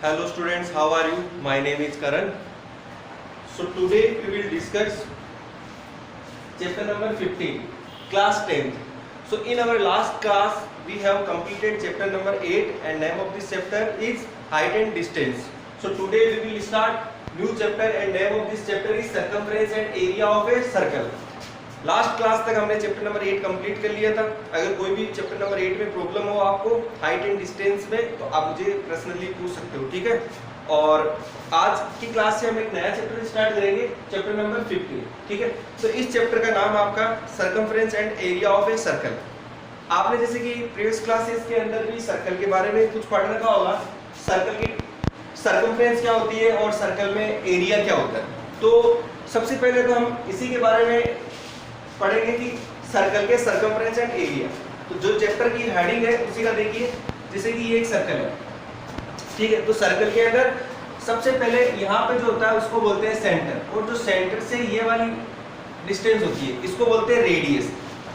Hello students, how are you? My name is Karan. So today we will discuss chapter number 15, class 10th. So in our last class we have completed chapter number 8 and name of this chapter is height and distance. So today we will start new chapter and name of this chapter is circumference and area of a circle. Last class तक हमने chapter number 8 complete कर लिया था। अगर कोई भी chapter number 8 में problem हो आपको हाइट एंड डिस्टेंस में तो आप मुझे पर्सनली पूछ सकते हो, ठीक है। और आज की क्लास से हम एक नया चैप्टर स्टार्ट करेंगे, चैप्टर नंबर 15, ठीक है। तो इस चैप्टर का नाम आपका circumference and area of a circle. आपने जैसे कि प्रीवियस क्लासेस के अंदर भी सर्कल के बारे में कुछ पढ़ रखा होगा, सर्कल की सर्कमफ्रेंस क्या होती है और सर्कल में एरिया क्या होता है। तो सबसे पहले तो हम इसी के बारे में पढ़ेंगे कि सर्कल के सर्कमफ्रेंस एंड एरिया। तो जो चैप्टर की हेडिंग है उसी का देखिए, जैसे कि ये एक सर्कल है, ठीक है। तो सर्कल के अंदर सबसे पहले यहाँ पे जो होता है उसको बोलते हैं सेंटर, और जो सेंटर से ये वाली डिस्टेंस होती है इसको बोलते हैं रेडियस।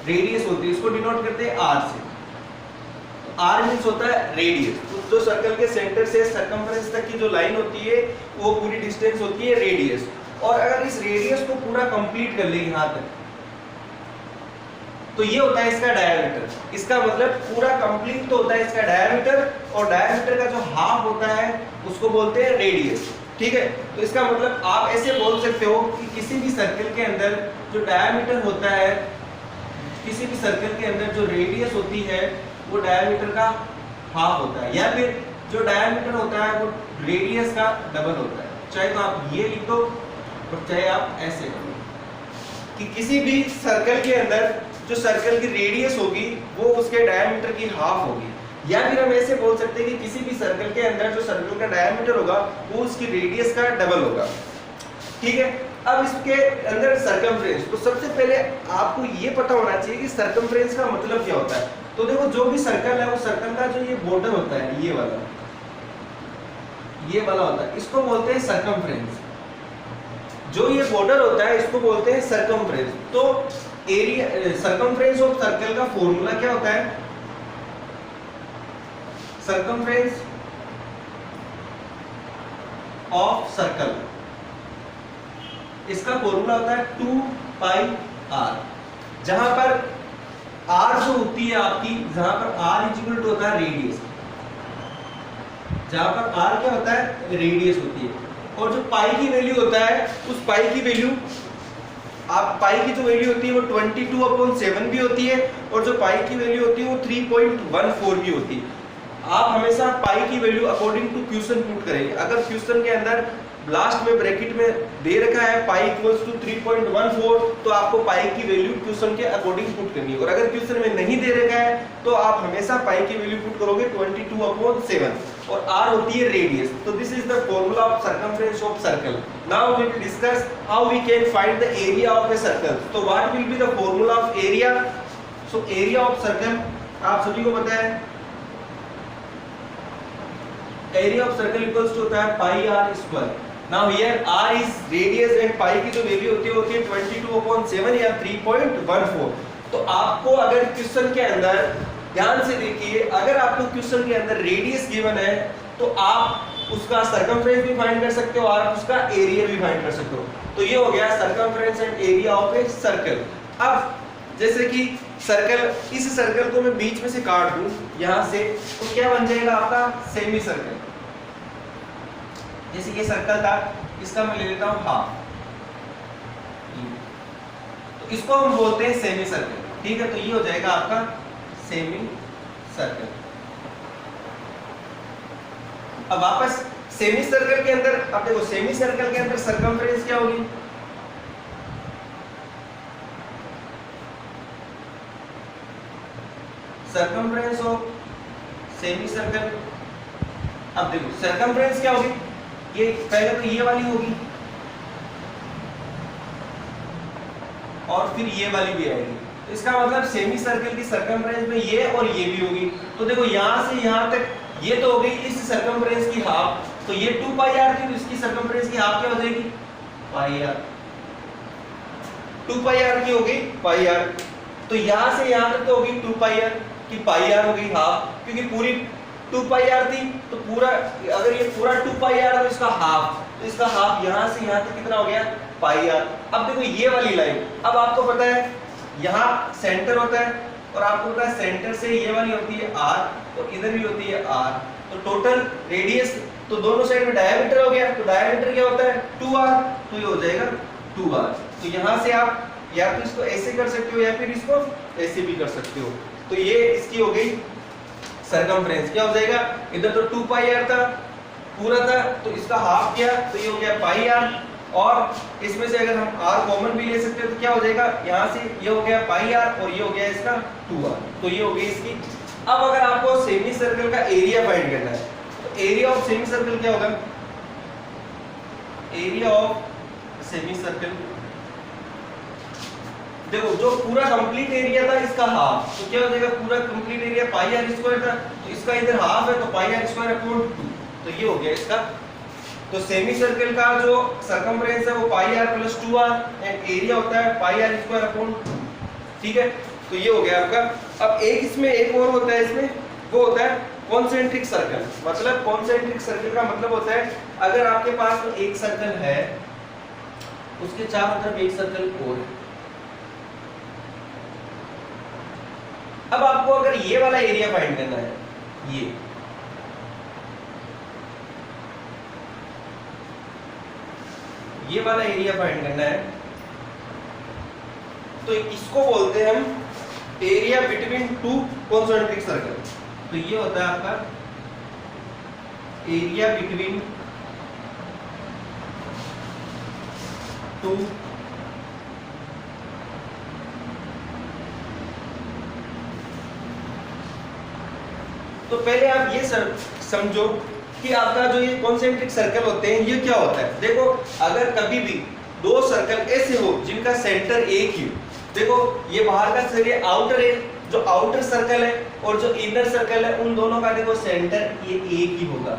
रेडियस होती है, इसको डिनोट करते हैं आर से। आर मीन्स होता है रेडियस। तो जो सर्कल के सेंटर से सर्कमफ्रेंस तक की जो लाइन होती है वो पूरी डिस्टेंस होती है रेडियस। और अगर इस रेडियस को पूरा कंप्लीट कर ले यहाँ तक तो ये होता है इसका डायमीटर। इसका मतलब पूरा कंप्लीट तो होता है इसका डायमीटर, और डायमीटर का जो हाफ होता है उसको बोलते हैं रेडियस, ठीक है। तो इसका मतलब आप ऐसे बोल सकते हो कि किसी भी सर्कल के अंदर जो डायमीटर होता है, किसी भी सर्कल के अंदर जो रेडियस होती है वो डायमीटर का हाफ होता है, या फिर जो डायमीटर होता है वो रेडियस का डबल होता है। चाहे तो आप ये लिख दो और चाहे आप ऐसे करो कि किसी भी सर्कल के अंदर जो सर्कल की रेडियस होगी वो उसके डायमीटर की हाफ होगी। या फिर हम ऐसे बोल सकते हैं कि किसी भी सर्कल के अंदर जो सर्कल का डायमीटर होगा वो उसकी रेडियस का डबल होगा, ठीक है। अब इसके अंदर सर्कमफ्रेंस, तो सबसे पहले आपको ये पता होना चाहिए कि सर्कमफ्रेंस का मतलब क्या होता है। तो देखो, जो भी सर्कल है वो सर्कल का जो ये बॉर्डर होता है, ये वाला होता है, इसको बोलते हैं सर्कमफ्रेंस। जो ये बॉर्डर होता है इसको बोलते हैं सर्कमफ्रेंस। तो एरिया सर्कमफ्रेंस ऑफ सर्कल का फॉर्मूला क्या होता है? सर्कमफ्रेंस ऑफ सर्कल, इसका फॉर्मूला होता है 2 पाई आर, जहां पर आर जो होती है आपकी, जहां पर आर इज इक्वल टू होता है रेडियस, जहां पर आर क्या होता है रेडियस होती है, और जो पाई की वैल्यू होता है उस पाई की वैल्यू, आप पाई की जो वैल्यू होती है वो 22/7 भी होती है, और जो पाई की वैल्यू होती है वो 3.14 भी होती है। आप हमेशा पाई की value according to question put करेंगे। अगर क्वेश्चन के अंदर लास्ट में ब्रैकेट में दे रखा है पाई इक्वल्स टू 3.14, तो आपको पाई की वैल्यू क्वेश्चन के अकॉर्डिंग पुट करनी है। और अगर क्वेश्चन में नहीं दे रखा है तो आप हमेशा पाई की वैल्यू पुट करोगे 22/7, और r होती है रेडियस। तो this is the formula of circumference of circle. Now we will discuss how we can find the area of a circle. तो what will be the formula of area? So area of circle आप सभी को पता है, area of circle equals to होता है pi r square. Now here r is radius and pi की जो वैल्यू होती है 22/7 या 3.14। तो आपको अगर क्वेश्चन के अंदर, ध्यान से देखिए, अगर आपको क्वेश्चन के अंदर रेडियस गिवन है तो आप उसका सर्कमफ्रेंस भी फाइंड कर सकते हो और उसका एरिया भी फाइंड कर सकते हो। तो ये हो गया circumference and area of a circle. अब जैसे कि सर्कल, इस सर्कल को मैं बीच में से काट दूं यहां से, तो क्या बन जाएगा आपका सेमी सर्कल। जैसे ये सर्कल था, इसका मैं ले लेता हूं हाफ, तो इसको हम बोलते हैं सेमी सर्कल, ठीक है। तो ये हो जाएगा आपका सेमी सर्कल। अब वापस सेमी सर्कल के अंदर, अब देखो सेमी सर्कल के अंदर सर्कमफ्रेंस क्या होगी? Circumference of semi circle. अब देखो सर्कमफ्रेंस क्या होगी, ये पहले तो ये वाली होगी और फिर ये वाली भी आएगी। तो इसका मतलब सेमी सर्कल की सर्कमफ्रेंस में ये और ये भी होगी। तो देखो यहां से यहां तक ये तो हो गई इस सर्कमफ्रेंस की हाफ, तो ये 2 पाई आर थी, तो इसकी सर्कमफ्रेंस की हाफ क्या हो जाएगी? पाई आर। 2 पाई आर की हो गई पाई आर। तो यहां से यहां तक तो होगी 2 पाई आर की पाई आर हो गई हाफ, क्योंकि पूरी 2 पाई आर थी, तो पूरा अगर ये पूरा 2 पाई आर तो इसका हाफ, तो इसका हाफ यहाँ से यहाँ तक कितना हो गया पाई आर। अब देखो ये वाली लाइन, अब आपको पता है यहाँ सेंटर होता है और आपको पता है सेंटर से ये वाली होती है आर और इधर भी होती है आर, तो टोटल रेडियस तो दोनों साइड में डायमीटर हो गया, तो डायमीटर क्या होता है 2r, तो ये हो जाएगा 2r। तो यहाँ से आप या तो इसको ऐसे कर सकते हो या फिर इसको ऐसे भी कर सकते हो। तो ये इसकी हो गई सरकमफ्रेंस, क्या हो जाएगा, इधर तो 2 पाई आर था पूरा था, तो इसका हाफ किया तो ये हो गया पाई आर, और इसमें से अगर हम r कॉमन भी ले सकते हैं तो क्या हो जाएगा, यहाँ से ये हो गया पाई आर और ये हो गया इसका 2r, तो ये हो गई इसकी। अब अगर आपको सेमी सर्कल का एरिया फाइंड करना है तो एरिया ऑफ सेमी सर्कल क्या होगा, एरिया ऑफ सेमी सर्कल, देखो जो पूरा कंप्लीट एरिया था इसका हाफ, तो क्या हो जाएगा पूरा complete area pi r square था, तो इसका इधर हाफ है तो पाई आर स्क्वायर अपॉन 2, तो ये हो गया इसका। तो सेमी सर्कल का जो सरकमफ्रेंस है वो pi r plus 2r and area होता है पाई आर स्क्वायर अपॉन 2, ठीक है, तो ये हो गया आपका। अब एक इसमें एक और होता है, इसमें वो होता है कॉन्सेंट्रिक सर्कल। मतलब कॉन्सेंट्रिक सर्कल का मतलब होता है अगर आपके पास एक सर्कल है उसके चारों तरफ एक सर्कल और है, अब आपको अगर ये वाला एरिया फाइंड करना है, ये वाला एरिया फाइंड करना है, तो इसको बोलते हैं हम area between two concentric circle. तो ये होता है आपका एरिया बिटवीन टू तो पहले आप ये समझो कि आपका जो ये कॉन्सेंट्रिक सर्कल होते हैं ये क्या होता है। देखो अगर कभी भी दो सर्कल ऐसे हो जिनका सेंटर एक ही, देखो ये बाहर का सर्कल आउटर है, जो आउटर सर्कल है और जो इनर सर्कल है उन दोनों का देखो सेंटर ये एक ही होगा।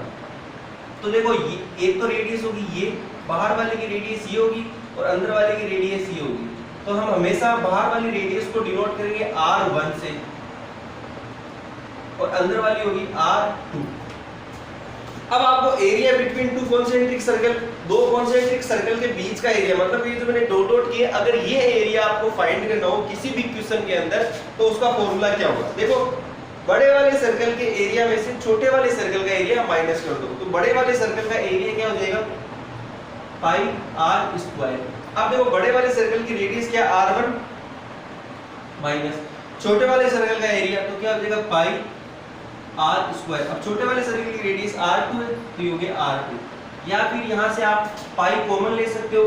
तो देखो ये एक तो रेडियस होगी, ये बाहर वाले की रेडियस ये होगी और अंदर वाले की रेडियस ये होगी, तो हम हमेशा बाहर वाली रेडियस को डिनोट करेंगे r1 से और अंदर वाली होगी r2। अब आपको area between two concentric circle, दो कॉन्सेंट्रिक सर्कल के बीच का एरिया, मतलब ये जो मैंने डॉट डॉट किए, अगर ये एरिया आपको फाइंड करना हो किसी भी क्वेश्चन के अंदर तो उसका फॉर्मूला क्या होगा। देखो बड़े वाले सर्कल के एरिया में से छोटे वाले सर्कल का एरिया माइनस कर दो, तो बड़े वाले सर्कल का एरिया क्या हो जाएगा पाई आर स्क्वायर। अब देखो बड़े वाले सर्कल की रेडियस क्या r1 माइनस छोटे वाले सर्कल का एरिया, तो क्या हो जाएगा पाई आर स्क्वायर। अब छोटे वाले सर्कल की रेडियस r2 है तो ये हो गया r2, या फिर यहाँ से आप पाई कॉमन ले सकते हो,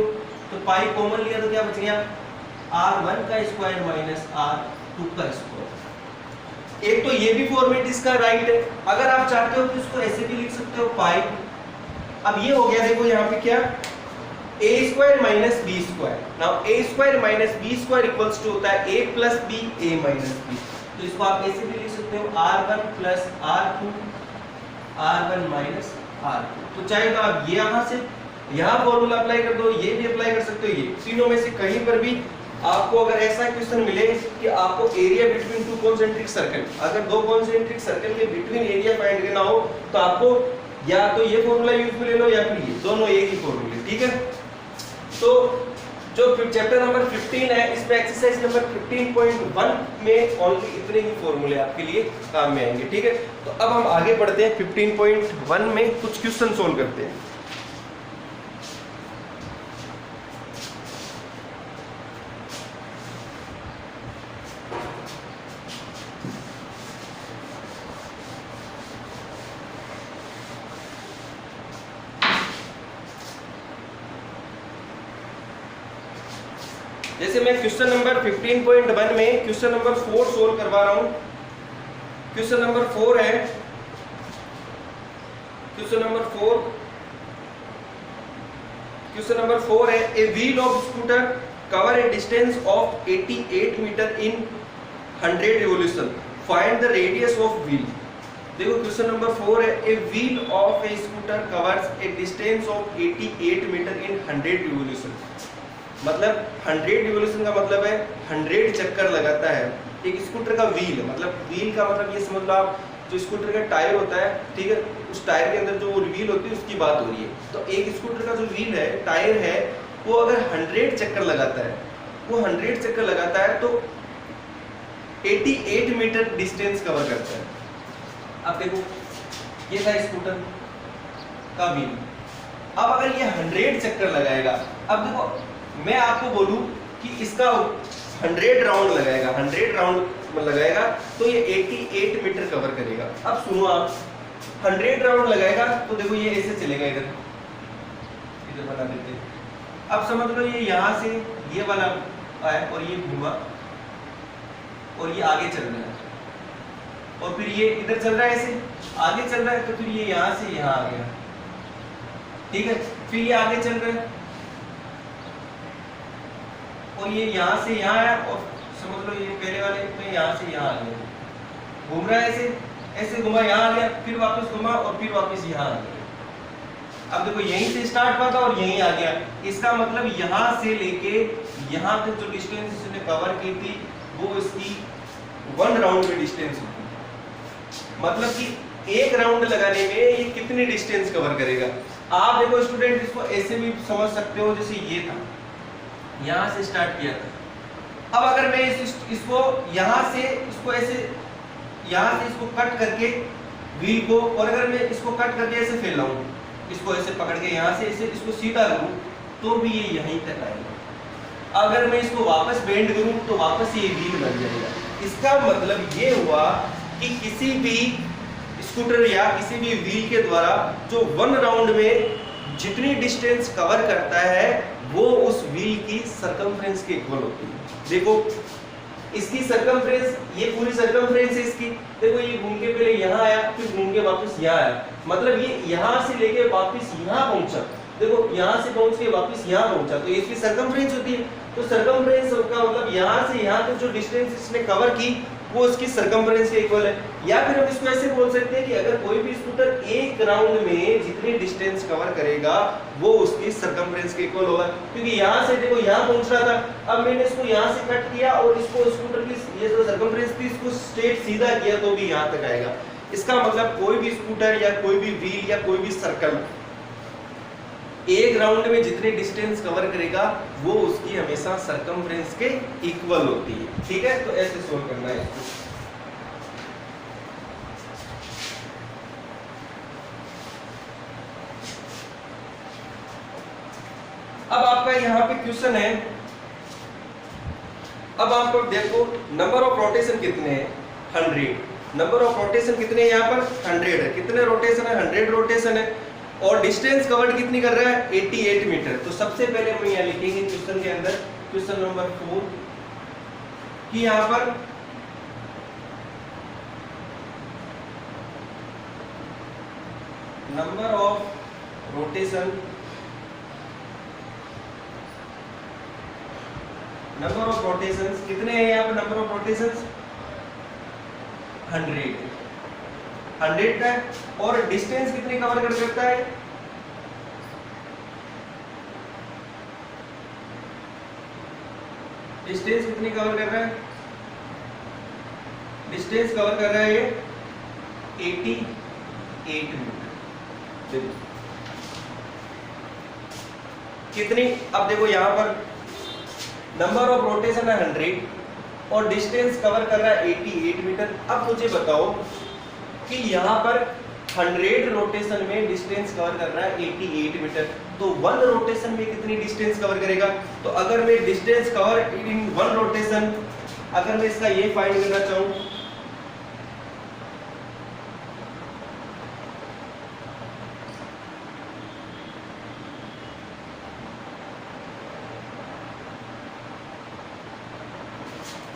तो पाई कॉमन लिया तो क्या बच गया r1 का स्क्वायर माइनस r2 का स्क्वायर। एक तो ये भी फॉर्मेट इसका राइट है, अगर आप चाहते हो तो इसको ऐसे भी लिख सकते हो पाई। अब ये हो गया देखो यहाँ पे क्या a square minus B square. Now a square minus B square equals to होता है a plus B a minus B, तो इसको आप ऐसे भी लिख सकते हो r1 plus r2 r1 minus r2। तो चाहे तो आप ये यहाँ से यहाँ फॉर्मूला अप्लाई कर दो, ये भी अप्लाई कर सकते हो, ये तीनों में से कहीं पर भी आपको अगर ऐसा क्वेश्चन मिले कि आपको area between two concentric circle, अगर दो कॉन्सेंट्रिक सर्कल के बिटवीन एरिया फाइंड करना हो तो आपको या तो ये फॉर्मूला यूज में ले लो या फिर ये, दोनों एक ही फॉर्मूले, ठीक है। तो जो चैप्टर नंबर 15 है इसमें एक्सरसाइज नंबर 15.1 में ओनली इतने ही फॉर्मूले आपके लिए काम में आएंगे, ठीक है। तो अब हम आगे बढ़ते हैं 15.1 में कुछ क्वेश्चन सोल्व करते हैं। जैसे मैं क्वेश्चन नंबर 15.1 में क्वेश्चन नंबर 4 सोल्व करवा रहा हूं। क्वेश्चन नंबर 4 है, क्वेश्चन नंबर 4 है a wheel of scooter cover a distance of 88 metre in 100 revolution, find the radius of wheel. देखो क्वेश्चन नंबर 4 है a wheel of a scooter covers a distance of 88 metre in 100 revolution. मतलब 100 revolution का मतलब है 100 चक्कर लगाता है एक स्कूटर का व्हील, मतलब व्हील का मतलब ये समझ लो आप जो स्कूटर का टायर होता है, ठीक है, उस टायर के अंदर जो व्हील होती है उसकी बात हो रही है। तो एक स्कूटर का जो व्हील है, टायर है, वो अगर 100 चक्कर लगाता है, वो 100 चक्कर लगाता है तो 88 मीटर डिस्टेंस कवर करता है। अब देखो ये था स्कूटर का व्हील। अब अगर ये 100 चक्कर लगाएगा, अब देखो मैं आपको बोलूं कि इसका 100 राउंड लगाएगा, 100 राउंड लगाएगा तो ये 88 मीटर कवर करेगा। अब सुनो आप, 100 राउंड लगाएगा तो देखो ये ऐसे चलेगा, इधर बना देते हैं। अब समझ लो ये यहाँ से ये वाला आया और ये घूमा और ये आगे चल रहा है, और फिर ये इधर चल रहा है, ऐसे आगे चल रहा है, तो फिर ये यहाँ से यहाँ आ गया, ठीक है, फिर ये आगे चल रहा है और ये यहाँ से यहाँ आया, और समझ लो ये पहले वाले में यहाँ से यहाँ आ गया, घूम रहा है, ऐसे ऐसे घुमा, यहाँ आ गया, फिर वापस घुमा और फिर वापस यहाँ आ गया। अब देखो यहीं से स्टार्ट हुआ था और यहीं आ गया, इसका मतलब यहाँ से लेके यहाँ तक जो डिस्टेंस इसने कवर की थी वो इसकी 1 राउंड में डिस्टेंस होगी। मतलब कि एक राउंड लगाने में ये कितनी डिस्टेंस कवर करेगा। आप देखो स्टूडेंट, इसको ऐसे भी समझ सकते हो, जैसे ये था, यहाँ से स्टार्ट किया था। अब अगर मैं इसको यहाँ से इसको ऐसे यहाँ से इसको कट करके व्हील को, और अगर मैं इसको कट करके ऐसे फैलाऊं, इसको ऐसे पकड़ के यहाँ से ऐसे इसको सीधा करूं तो भी ये यहीं तक आएगा। अगर मैं इसको वापस बेंड करूं तो वापस ये व्हील बन जाएगा। इसका मतलब ये हुआ कि किसी भी स्कूटर या किसी भी व्हील के द्वारा जो 1 राउंड में जितनी डिस्टेंस कवर करता है वो उस व्हील की सरकमफ्रेंस के इक्वल होती है। देखो इसकी सरकमफ्रेंस, ये पूरी सरकमफ्रेंस है इसकी, देखो ये घूम के पहले यहाँ आया, फिर घूम के वापस यहाँ आया, मतलब ये यहाँ से लेके वापस यहाँ पहुंचा, देखो यहाँ से पहुंच के वापस यहाँ पहुंचा, तो इसकी सरकमफ्रेंस होती है। तो सरकमफ्रेंस का मतलब यहाँ से यहाँ तक जो डिस्टेंस इसने कवर की वो उसकी सरकमफ्रेंस के इक्वल है। या फिर हम इसको ऐसे बोल सकते हैं कि अगर कोई भी स्कूटर एक राउंड में जितनी डिस्टेंस कवर करेगा वो उसकी सरकमफ्रेंस के इक्वल होगा। क्योंकि यहाँ से देखो यहाँ पहुंच रहा था, अब मैंने इसको यहाँ से कट किया और इसको स्कूटर की ये जो सरकमफ्रेंस थी इसको स्ट्रेट सीधा किया तो भी यहाँ तक आएगा। इसका मतलब कोई भी स्कूटर या कोई भी व्हील या कोई भी सर्कल एक राउंड में जितनी डिस्टेंस कवर करेगा वो उसकी हमेशा सरकमफ्रेंस के इक्वल होती है। ठीक है, तो ऐसे सोल्व करना है इसको। अब आपका यहाँ पे क्वेश्चन है, अब आपको देखो नंबर ऑफ रोटेशन कितने हैं, 100। नंबर ऑफ रोटेशन कितने हैं यहाँ पर, 100 है। कितने रोटेशन है, 100 रोटेशन है। और डिस्टेंस कवर्ड कितनी कर रहा है, 88 मीटर। तो सबसे पहले हम यहाँ लिखेंगे क्वेश्चन के अंदर, क्वेश्चन नंबर 4 कि यहाँ पर number of rotation, number of rotations कितने हैं यहाँ पर, नंबर ऑफ रोटेशंस 100 है। और डिस्टेंस कितनी कवर कर सकता है, डिस्टेंस कितनी कवर कर रहा है, डिस्टेंस कवर कर रहा है ये 88 मीटर। कितनी, अब देखो यहां पर नंबर ऑफ रोटेशन है 100 और डिस्टेंस कवर कर रहा है 88 मीटर। अब मुझे बताओ कि यहाँ पर 100 रोटेशन में डिस्टेंस कवर कर रहा है 88 मीटर, तो 1 रोटेशन में कितनी डिस्टेंस कवर करेगा। तो अगर मैं डिस्टेंस कवर इन 1 रोटेशन, अगर मैं इसका ये फाइंड करना चाहूँ,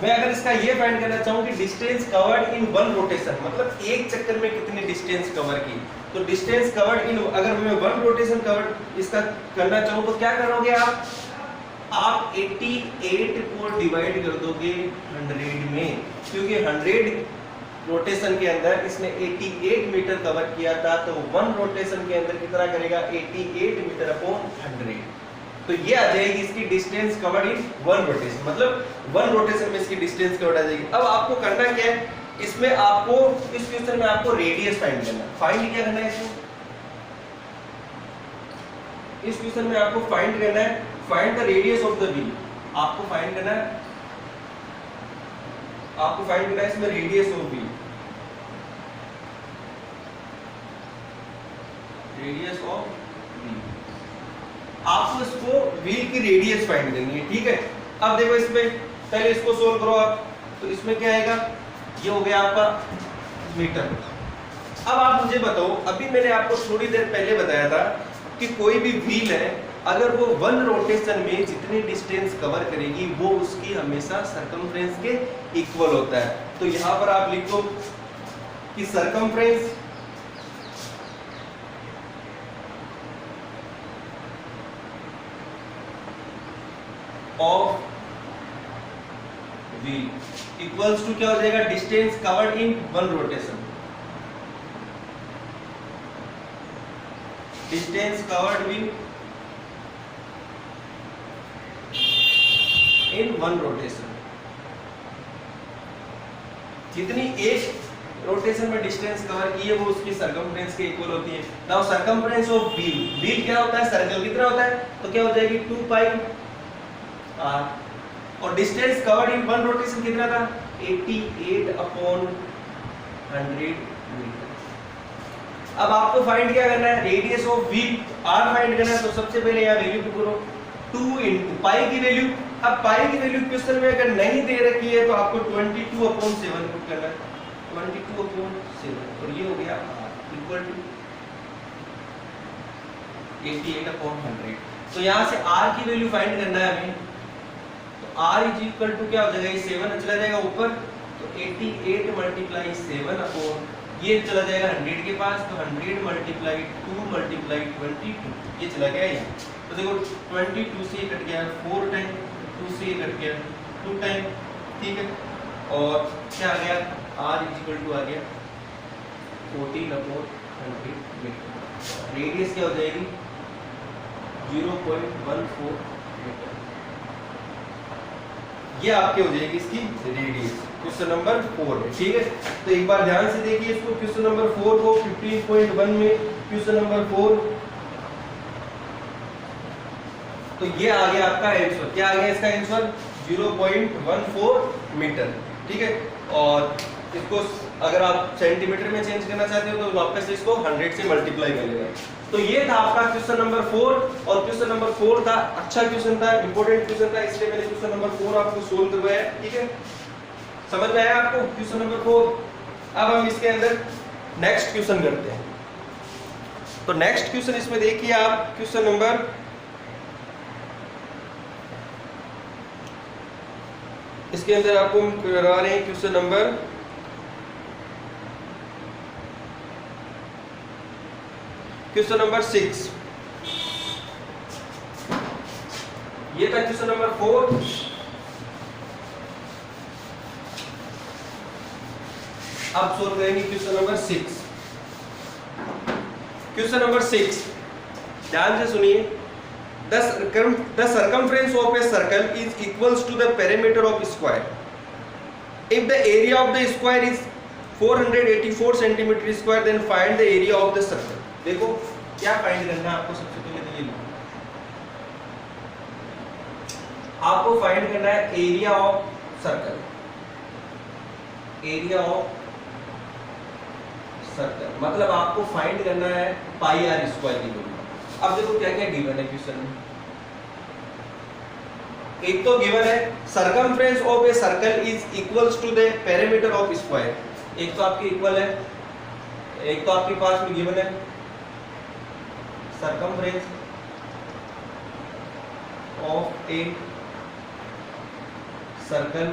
मैं अगर इसका ये फाइंड करना चाहूँ कि डिस्टेंस कवर्ड इन 1 रोटेशन, मतलब एक चक्कर में कितनी डिस्टेंस कवर की, तो डिस्टेंस कवर्ड इन, अगर मैं 1 रोटेशन कवर्ड इसका करना चाहूँ तो क्या करोगे आप 88 को डिवाइड कर दोगे 100 में, क्योंकि 100 रोटेशन के अंदर इसने 88 मीटर कवर किया था, तो 1 रोटेशन के अंदर कितना करेगा, 88 मीटर अपॉन 100, तो ये आ जाएगी इसकी डिस्टेंस कवर्ड इन 1 रोटेशन, मतलब 1 रोटेशन में इसकी डिस्टेंस कवर्ड आ जाएगी। अब आपको करना क्या है, इसमें आपको इस क्वेश्चन में आपको रेडियस फाइंड करना है। फाइंड क्या करना है इसमें, इस क्वेश्चन में आपको फाइंड करना है, find the radius of the wheel. आपको फाइंड करना है, आपको फाइंड करना है इसमें radius of wheel, radius of wheel. आपको इसको व्हील की रेडियस फाइंड करनी है, ठीक है। अब देखो इसमें पहले इसको सोल्व करो आप, तो इसमें क्या आएगा, ये हो गया आपका मीटर। अब आप मुझे बताओ, अभी मैंने आपको थोड़ी देर पहले बताया था कि कोई भी व्हील है, अगर वो वन रोटेशन में जितनी डिस्टेंस कवर करेगी वो उसकी हमेशा सरकमफ्रेंस के इक्वल होता है। तो यहां पर आप लिखो कि circumference of wheel equals to क्या हो जाएगा, distance covered in one rotation, distance covered in one rotation. जितनी एक रोटेशन में डिस्टेंस कवर की है वो उसकी सरकमफ्रेंस के इक्वल होती है। Now circumference of wheel, wheel क्या होता है, सर्कल कितना होता है, तो क्या हो जाएगी 2 पाई r, और distance covered in one rotation कितना था, 88/100 मीटर। अब आपको फाइंड क्या करना है, radius of wheel r find करना है। तो सबसे पहले यहाँ वैल्यू पुट करो, 2 × पाई की वैल्यू। अब पाई की वैल्यू क्वेश्चन में अगर नहीं दे रखी है तो आपको 22/7 पुट करना है, 22/7, और ये हो गया r इक्वल टू 88/100। तो यहाँ से r की वैल्यू फाइंड करना है हमें, तो r इज इक्वल टू क्या हो जाएगा, ये 7 चला जाएगा ऊपर, तो 88 × 7 ये चला जाएगा 100 के पास, तो 100 × 2 × 22 ये चला गया ये। तो देखो 22 से कट गया 4 टाइम, 2 से कट गया 2 टाइम, ठीक है। और क्या आ गया, r इक्वल टू आ गया 14/100 मीटर। रेडियस क्या हो जाएगी 0.14 मीटर। ये आपके हो जाएगी इसकी रेडियस, क्वेश्चन नंबर 4 में, ठीक है। तो एक बार ध्यान से देखिए इसको, क्वेश्चन नंबर 4 को 15.1 में, क्वेश्चन नंबर 4, तो ये आ गया आपका आंसर। क्या आ गया इसका आंसर, 0.14 मीटर, ठीक है। और इसको अगर आप सेंटीमीटर में चेंज करना चाहते हो तो वापस इसको 100 से मल्टीप्लाई कर लेना। तो ये था आपका क्वेश्चन नंबर 4, और क्वेश्चन नंबर 4 था, अच्छा क्वेश्चन था, इंपॉर्टेंट क्वेश्चन था, इसलिए मैंने क्वेश्चन नंबर 4 आपको सोल्व करवाया, ठीक है। समझ में आया आपको क्वेश्चन नंबर 4। अब हम इसके अंदर नेक्स्ट क्वेश्चन करते हैं। तो नेक्स्ट क्वेश्चन इसमें देखिए आप, क्वेश्चन नंबर इसके अंदर आपको हम करवा रहे हैं क्वेश्चन नंबर क्वेश्चन नंबर 6। ये था क्वेश्चन नंबर 4। अब सोल्व करेंगे क्वेश्चन नंबर 6। क्वेश्चन नंबर 6 ध्यान से सुनिए। The circumference of a circle is equals to the perimeter of square. If the area of the square is 484 centimeter square, then find the area of the circle. देखो क्या find करना है आपको, सबसे पहले तो ये लो, आपको फाइंड करना है area of circle, area of circle मतलब आपको फाइंड करना है पाई आर स्क्वायर की वैल्यू। अब देखो क्या क्या गिवन है क्वेश्चन में। एक तो गिवन है circumference of a circle is equals to the perimeter of square, एक तो आपके इक्वल है, एक तो आपके पास में गिवन है circumference of a circle,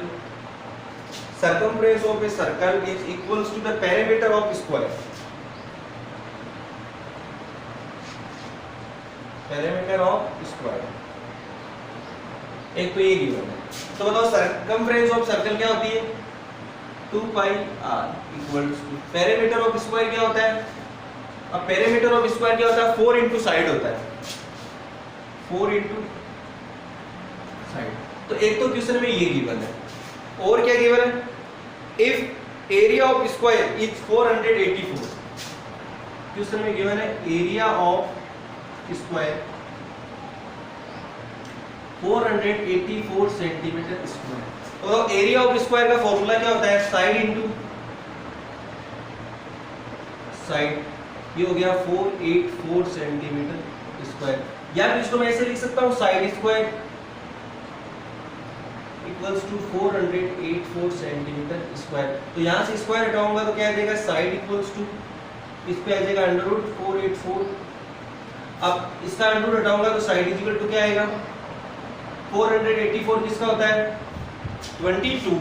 circumference of a circle is equals to the perimeter of square, perimeter of square, एक तो ये गिवन है। तो बताओ circumference of circle क्या होती है, 2 पाई r equals to perimeter of square क्या होता है। अब पेरीमीटर ऑफ स्क्वायर क्या होता है, 4 इंटू साइड होता है, 4 इंटू साइड। तो एक तो क्वेश्चन में ये गिवन है, और क्या गिवन है, if area of square is 484। Question में गिवन है area of square 484 centimetre square. तो एरिया ऑफ स्क्वायर का फॉर्मूला क्या होता है, साइड इंटू साइड, ये हो गया 484 सेंटीमीटर स्क्वायर। या फिर इसको मैं ऐसे लिख सकता हूँ side square equals to 484 centimetre square. तो यहाँ से स्क्वायर हटाऊंगा तो क्या आ जाएगा, साइड इक्वल्स टू, इस पे आ जाएगा अंडर रूट 484। अब इसका अंडर रूट हटाऊंगा तो साइड इज इक्वल टू क्या आएगा, 484 किसका होता है 22,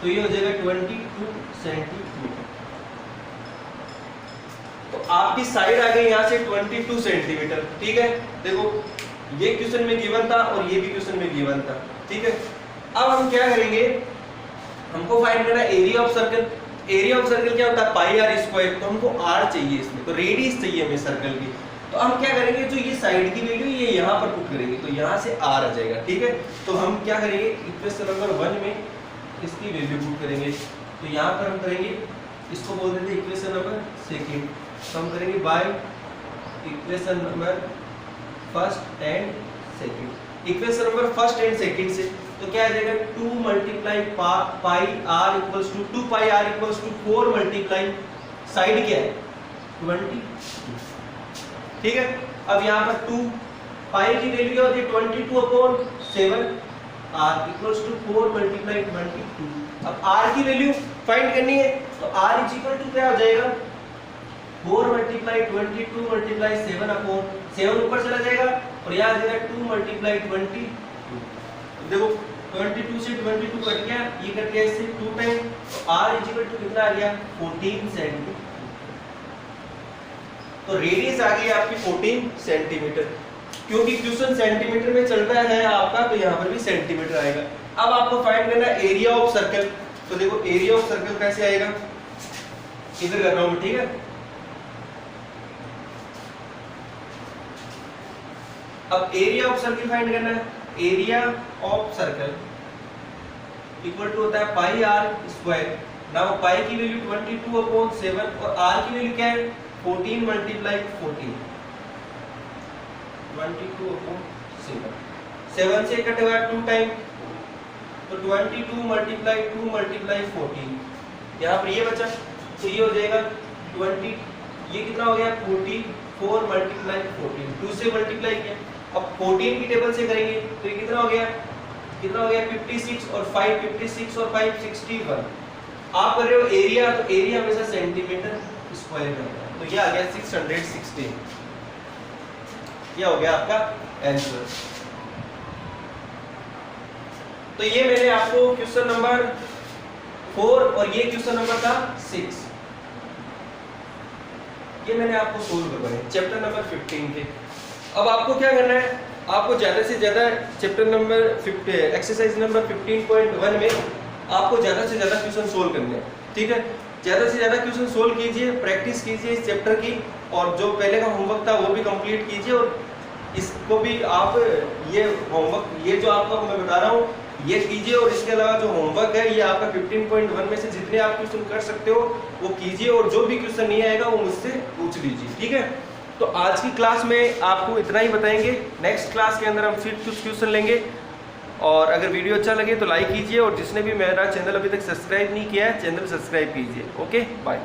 तो ये हो जाएगा 22 सेंटीमीटर। तो आपकी साइड आ गई यहाँ से 22 सेंटीमीटर। ठीक है, देखो ये क्वेश्चन में गिवन था और ये भी क्वेश्चन में गिवन था। ठीक है, अब हम क्या करेंगे, हमको फाइंड करना है area of circle. Area of circle क्या होता है, पाई आर स्क्वायर। तो हमको आर चाहिए इसमें, तो रेडियस चाहिए हमें सर्कल की। तो हम क्या करेंगे, जो ये साइड की वैल्यू ये यहाँ पर पुट करेंगे, तो यहाँ से आर आ जाएगा। ठीक है, तो हम क्या करेंगे, इक्वेशन नंबर 1 में इसकी वैल्यू पुट करेंगे। तो यहाँ पर हम करेंगे, इसको बोल देते हैं इक्वेशन नंबर 2। तो हम करेंगे by equation number 1 and 2। Equation number 1 and 2 से तो क्या आ जाएगा, 2 multiply pi r equals to 2 pi r equals to 4 multiply side क्या है 22। ठीक है, अब यहाँ पर 2 पाई की वैल्यू क्या होती है 22/7, आर इक्वल्स टू 4 मल्टीप्लाई 22। अब आर की वैल्यू फाइंड करनी है, तो आर इज इक्वल टू क्या हो जाएगा 4 मल्टीप्लाई 22 मल्टीप्लाई 7/7 ऊपर चला जाएगा और यहाँ आ जाएगा 2 मल्टीप्लाई 22। देखो 22 से 22 कट गया, ये कट गया इससे 2 टाइम, तो r इज इक्वल टू कितना आ गया 14 सेंटीमीटर। तो रेडियस आ गई आपकी 14 सेंटीमीटर। क्योंकि क्वेश्चन सेंटीमीटर में चल रहा है आपका, तो यहाँ पर भी सेंटीमीटर आएगा। अब आपको फाइंड करना है एरिया ऑफ सर्कल। तो देखो एरिया ऑफ सर्कल कैसे आएगा, इधर कर रहा हूं, ठीक है। अब एरिया ऑफ सर्कल फाइंड करना है, area of circle equal to होता है pi r square. Now pi की वैल्यू 22/7 और आर की वैल्यू क्या है 14 मल्टीप्लाई 14, 22/7। 7 से कट हुआ 2 टाइम, तो 22 मल्टीप्लाई 2 मल्टीप्लाई 14, यहाँ पर ये बचा, तो ये हो जाएगा 20, ये कितना हो गया 44 मल्टीप्लाई 14, 2 से मल्टीप्लाई किया। अब 14 की टेबल से करेंगे तो ये कितना हो गया 56 और 5 56 और 5 61। आप कर रहे हो एरिया, तो एरिया हमेशा सेंटीमीटर स्क्वायर में होता है, तो ये आ गया 616। ये हो गया आपका आंसर। तो ये मैंने आपको क्वेश्चन नंबर 4 और ये क्वेश्चन नंबर था 6, ये मैंने आपको सोल्व करवाए चैप्टर नंबर 15 के। अब आपको क्या करना है, आपको ज़्यादा से ज़्यादा चैप्टर नंबर 50 एक्सरसाइज नंबर 15.1 में आपको ज़्यादा से ज़्यादा क्वेश्चन सोल्व करने हैं। ठीक है, ज़्यादा से ज़्यादा क्वेश्चन सोल्व कीजिए, प्रैक्टिस कीजिए इस चैप्टर की, और जो पहले का होमवर्क था वो भी कंप्लीट कीजिए, और इसको भी आप ये होमवर्क, ये जो आपको मैं बता रहा हूँ ये कीजिए, और इसके अलावा जो होमवर्क है ये आपका 15.1 में से जितने आप क्वेश्चन कर सकते हो वो कीजिए, और जो भी क्वेश्चन नहीं आएगा वो मुझसे पूछ लीजिए। ठीक है, तो आज की क्लास में आपको इतना ही बताएंगे। नेक्स्ट क्लास के अंदर हम फिर कुछ क्वेश्चन लेंगे, और अगर वीडियो अच्छा लगे तो लाइक कीजिए, और जिसने भी मेरा चैनल अभी तक सब्सक्राइब नहीं किया है चैनल सब्सक्राइब कीजिए। Okay, bye.